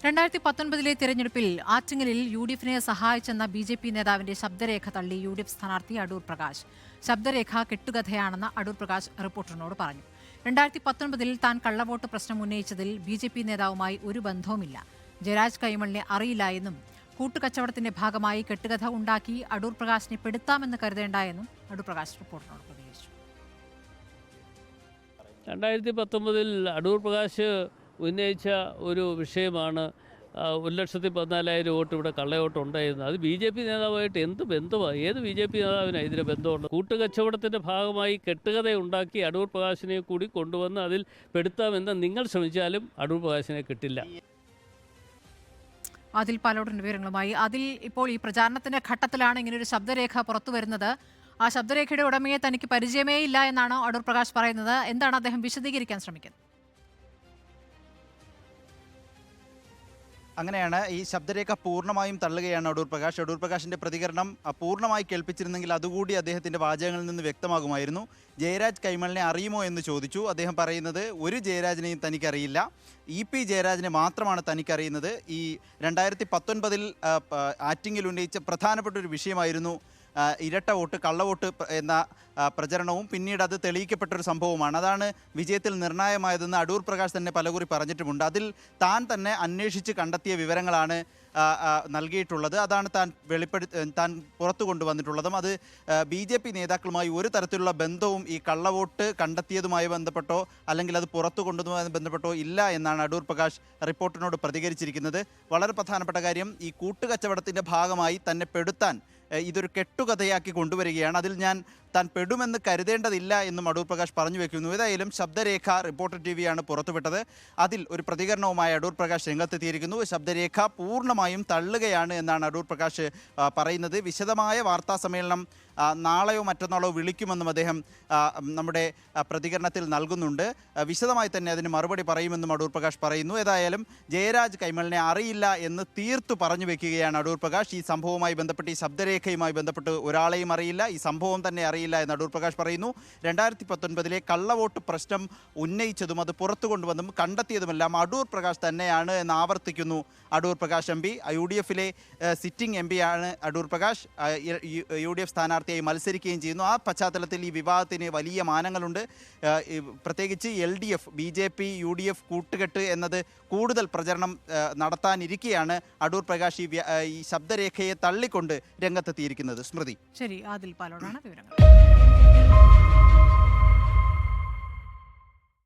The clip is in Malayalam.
2019 തിരഞ്ഞെടുപ്പിൽ ആറ്റിങ്ങലിൽ യു.ഡി.എഫിനെ സഹായിച്ചെന്ന ബി.ജെ.പി നേതാവിന്റെ ശബ്ദരേഖ തള്ളി യു.ഡി.എഫ് സ്ഥാനാർത്ഥി അടൂർ പ്രകാശ്. ശബ്ദരേഖ കെട്ടുകഥയാണെന്ന് അടൂർ പ്രകാശ് റിപ്പോർട്ടറിനോട് പറഞ്ഞു. 2019 താൻ കള്ളവോട്ട് പ്രശ്നം ഉന്നയിച്ചതിൽ ബി.ജെ.പി നേതാവുമായി ഒരു ബന്ധവുമില്ല. ജയരാജ് കൈമളിനെ അറിയില്ല എന്നും കൂട്ടുകച്ചവടത്തിന്റെ ഭാഗമായി കെട്ടുകഥ ഉണ്ടാക്കി അടൂർ പ്രകാശിനെ പെടുത്താമെന്ന് കരുതേണ്ട എന്നും അടൂർ പ്രകാശ് റിപ്പോർട്ടറിനോട് പ്രതികരിച്ചു. 2019 അടൂർ പ്രകാശ് ഉന്നയിച്ച ഒരു വിഷയമാണ് 1,14,000 വോട്ട് ഇവിടെ കള്ളവോട്ട് ഉണ്ടായിരുന്നു. അത് ബി.ജെ.പി നേതാവായിട്ട് എന്ത് ബന്ധമാണ്? ഏത് ബി.ജെ.പി നേതാവിനാണ് ഇതിന് ബന്ധമുണ്ട്? കൂട്ടുകച്ചവടത്തിൻ്റെ ഭാഗമായി കെട്ടുകഥയുണ്ടാക്കി അടൂർ പ്രകാശിനെ കൂടി കൊണ്ടുവന്ന് അതിൽ പെടുത്താമെന്ന് നിങ്ങൾ ശ്രമിച്ചാലും അടൂർ പ്രകാശിനെ കിട്ടില്ല. അതിൽ പലരുടെ വിവരങ്ങളുമായി ഇപ്പോൾ ഈ പ്രചാരണത്തിന്റെ ഘട്ടത്തിലാണ് ഇങ്ങനൊരു ശബ്ദരേഖ പുറത്തു വരുന്നത്. ആ ശബ്ദരേഖയുടെ ഉടമയെ തനിക്ക് പരിചയമേ ഇല്ല എന്നാണ് അടൂർ പ്രകാശ് പറയുന്നത്. എന്താണ് അദ്ദേഹം വിശദീകരിക്കാൻ ശ്രമിക്കുന്നത്? അങ്ങനെയാണ്. ഈ ശബ്ദരേഖ പൂർണ്ണമായും തള്ളുകയാണ് അടൂർ പ്രകാശ്. അടൂർ പ്രകാശിന്റെ പ്രതികരണം പൂർണ്ണമായി കേൾപ്പിച്ചിരുന്നെങ്കിൽ അതുകൂടി അദ്ദേഹത്തിന്റെ വാചകങ്ങളിൽ നിന്ന് വ്യക്തമാകുമായിരുന്നു. ജയരാജ് കൈമളിനെ അറിയുമോ എന്ന് ചോദിച്ചു. അദ്ദേഹം പറയുന്നത് ഒരു ജയരാജിനെയും തനിക്കറിയില്ല, ഇ.പി. ജയരാജിനെ മാത്രമാണ് തനിക്കറിയുന്നത്. ഈ 2019 ആറ്റിങ്ങിൽ ഉന്നയിച്ച പ്രധാനപ്പെട്ട ഒരു വിഷയമായിരുന്നു ഇരട്ട വോട്ട്, കള്ളവോട്ട് എന്ന പ്രചരണവും പിന്നീട് അത് തെളിയിക്കപ്പെട്ടൊരു സംഭവമാണ്. അതാണ് വിജയത്തിൽ നിർണായകമായതെന്ന് അടൂർ പ്രകാശ് തന്നെ പലകുറി പറഞ്ഞിട്ടുമുണ്ട്. അതിൽ താൻ തന്നെ അന്വേഷിച്ച് കണ്ടെത്തിയ വിവരങ്ങളാണ് നൽകിയിട്ടുള്ളത്. അതാണ് താൻ പുറത്തു കൊണ്ടുവന്നിട്ടുള്ളതും. അത് ബി.ജെ.പി നേതാക്കളുമായി ഒരു തരത്തിലുള്ള ബന്ധവും ഈ കള്ളവോട്ട് കണ്ടെത്തിയതുമായി ബന്ധപ്പെട്ടോ അല്ലെങ്കിൽ അത് പുറത്തു കൊണ്ടുവന്നതുമായി ബന്ധപ്പെട്ടോ ഇല്ല എന്നാണ് അടൂർ പ്രകാശ് റിപ്പോർട്ടിനോട് പ്രതികരിച്ചിരിക്കുന്നത്. വളരെ പ്രധാനപ്പെട്ട കാര്യം, ഈ കൂട്ടുകച്ചവടത്തിൻ്റെ ഭാഗമായി തന്നെ പെടുത്താൻ ഇതൊരു കെട്ടുകഥയാക്കി കൊണ്ടുവരികയാണ്. അതിൽ താൻ പെടുമെന്ന് കരുതേണ്ടതില്ല എന്നും അടൂർ പ്രകാശ് പറഞ്ഞു വെക്കുന്നു. ഏതായാലും ശബ്ദരേഖ റിപ്പോർട്ടർ TV-യാണ് പുറത്തുവിട്ടത്. അതിൽ ഒരു പ്രതികരണവുമായി അടൂർ പ്രകാശ് രംഗത്തെത്തിയിരിക്കുന്നു. ശബ്ദരേഖ പൂർണ്ണമായും തള്ളുകയാണ് എന്നാണ് അടൂർ പ്രകാശ് പറയുന്നത്. വിശദമായ വാർത്താ സമ്മേളനം നാളെയോ മറ്റന്നാളോ വിളിക്കുമെന്നും അദ്ദേഹം നമ്മുടെ പ്രതികരണത്തിൽ നൽകുന്നുണ്ട്. വിശദമായി തന്നെ അതിന് മറുപടി പറയുമെന്നും അടൂർ പ്രകാശ് പറയുന്നു. ഏതായാലും ജയരാജ് കൈമളിനെ അറിയില്ല എന്ന് തീർത്തു പറഞ്ഞു വെക്കുകയാണ് അടൂർ പ്രകാശ്. ഈ സംഭവവുമായി ബന്ധപ്പെട്ട്, ഈ ശബ്ദരേഖയുമായി ബന്ധപ്പെട്ട് ഒരാളെയും അറിയില്ല, ഈ സംഭവം തന്നെ അറിയില്ല എന്ന് അടൂർ പ്രകാശ് പറയുന്നു. 2019 കള്ളവോട്ട് പ്രശ്നം ഉന്നയിച്ചതും അത് പുറത്തു കൊണ്ടുവന്നും കണ്ടെത്തിയതുമെല്ലാം അടൂർ പ്രകാശ് തന്നെയാണ് എന്ന് ആവർത്തിക്കുന്നു അടൂർ പ്രകാശ് MP. UDF-ലെ സിറ്റിംഗ് MP ആണ് അടൂർ പ്രകാശ്. UDF സ്ഥാനാർത്ഥിയായി മത്സരിക്കുകയും ചെയ്യുന്നു. ആ പശ്ചാത്തലത്തിൽ ഈ വിവാദത്തിന് വലിയ മാനങ്ങളുണ്ട്. പ്രത്യേകിച്ച് LDF, BJP UDF കൂട്ടുകെട്ട് എന്നത് കൂടുതൽ പ്രചരണം നടത്താനിരിക്കെയാണ് അടൂർ പ്രകാശ് ഈ ശബ്ദരേഖയെ തള്ളിക്കൊണ്ട് രംഗത്തെത്തിയിരിക്കുന്നത്. സ്മൃതി. ശരി, അതിൽ പലരോടാണ് വിവരങ്ങൾ.